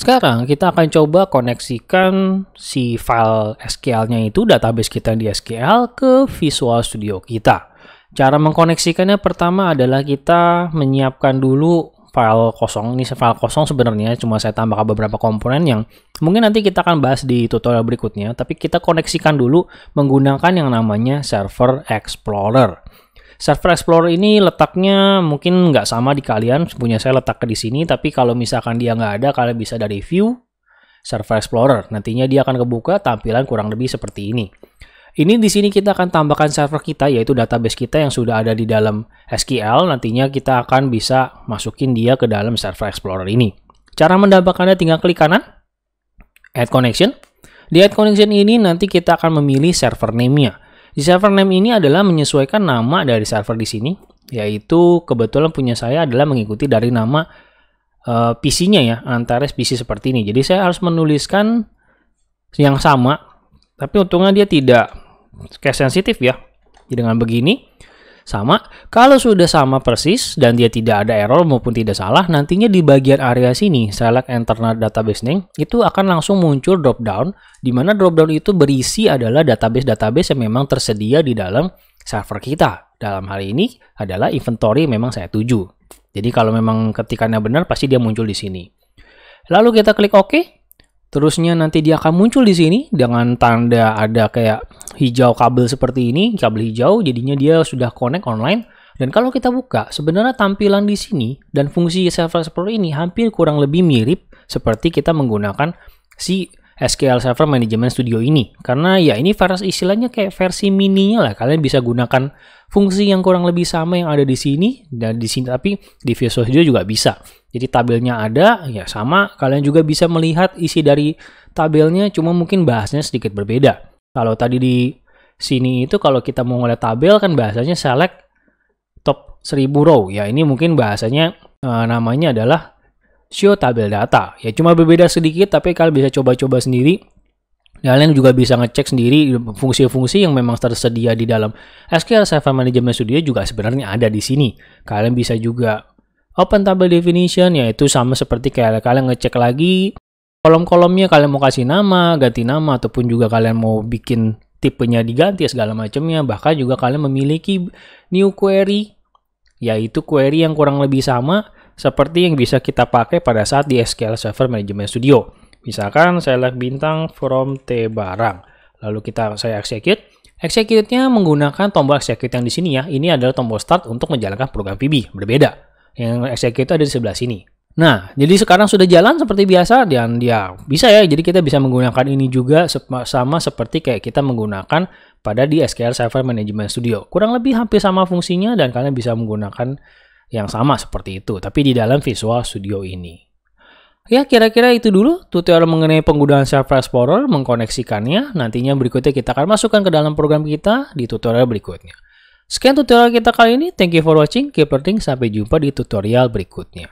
Sekarang kita akan coba koneksikan si file SQL-nya itu, database kita di SQL, ke Visual Studio kita. Cara mengkoneksikannya pertama adalah kita menyiapkan dulu file kosong. Ini file kosong sebenarnya, cuma saya tambahkan beberapa komponen yang mungkin nanti kita akan bahas di tutorial berikutnya. Tapi kita koneksikan dulu menggunakan yang namanya Server Explorer. Server Explorer ini letaknya mungkin nggak sama di kalian, punya saya letak di sini, tapi kalau misalkan dia nggak ada, kalian bisa dari View, Server Explorer. Nantinya dia akan kebuka tampilan kurang lebih seperti ini. Ini di sini kita akan tambahkan server kita, yaitu database kita yang sudah ada di dalam SQL. Nantinya kita akan bisa masukin dia ke dalam Server Explorer ini. Cara mendapatkannya tinggal klik kanan, Add Connection. Di Add Connection ini nanti kita akan memilih server name-nya. Di server name ini adalah menyesuaikan nama dari server di sini, yaitu kebetulan punya saya adalah mengikuti dari nama PC-nya ya, Antares PC seperti ini. Jadi saya harus menuliskan yang sama, tapi untungnya dia tidak case sensitif ya. Jadi dengan begini, sama. Kalau sudah sama persis dan dia tidak ada error maupun tidak salah, nantinya di bagian area sini, select internal database name, itu akan langsung muncul drop down, di mana drop down itu berisi adalah database-database yang memang tersedia di dalam server kita. Dalam hal ini adalah inventory yang memang saya tuju. Jadi kalau memang ketikannya benar, pasti dia muncul di sini. Lalu kita klik OK. Terusnya nanti dia akan muncul di sini dengan tanda ada kayak hijau kabel seperti ini, kabel hijau, jadinya dia sudah connect online. Dan kalau kita buka, sebenarnya tampilan di sini dan fungsi Server Explorer ini hampir kurang lebih mirip seperti kita menggunakan si SQL Server Management Studio ini. Karena ya ini versi istilahnya kayak versi mininya lah. Kalian bisa gunakan fungsi yang kurang lebih sama yang ada di sini dan di sini, tapi di Visual Studio juga bisa. Jadi tabelnya ada, ya sama. Kalian juga bisa melihat isi dari tabelnya, cuma mungkin bahasanya sedikit berbeda. Kalau tadi di sini itu kalau kita mau ngeliat tabel kan bahasanya select top 1000 row. Ya ini mungkin bahasanya namanya adalah show tabel data. Ya cuma berbeda sedikit, tapi kalian bisa coba-coba sendiri. Kalian juga bisa ngecek sendiri fungsi-fungsi yang memang tersedia di dalam SQL Server Management Studio juga sebenarnya ada di sini. Kalian bisa juga open table definition, yaitu sama seperti kayak kalian ngecek lagi kolom-kolomnya, kalian mau kasih nama, ganti nama, ataupun juga kalian mau bikin tipenya diganti segala macamnya. Bahkan juga kalian memiliki new query, yaitu query yang kurang lebih sama seperti yang bisa kita pakai pada saat di SQL Server Management Studio. Misalkan select bintang from T barang, lalu saya execute. Execute-nya menggunakan tombol execute yang di sini ya. Ini adalah tombol start untuk menjalankan program VB, berbeda. Yang execute ada di sebelah sini. Nah, jadi sekarang sudah jalan seperti biasa dan ya bisa ya. Jadi kita bisa menggunakan ini juga sama seperti kayak kita menggunakan pada di SQL Server Management Studio. Kurang lebih hampir sama fungsinya dan kalian bisa menggunakan yang sama seperti itu, tapi di dalam Visual Studio ini. Ya, kira-kira itu dulu tutorial mengenai penggunaan Server Explorer, mengkoneksikannya. Nantinya berikutnya kita akan masukkan ke dalam program kita di tutorial berikutnya. Sekian tutorial kita kali ini. Thank you for watching. Keep learning. Sampai jumpa di tutorial berikutnya.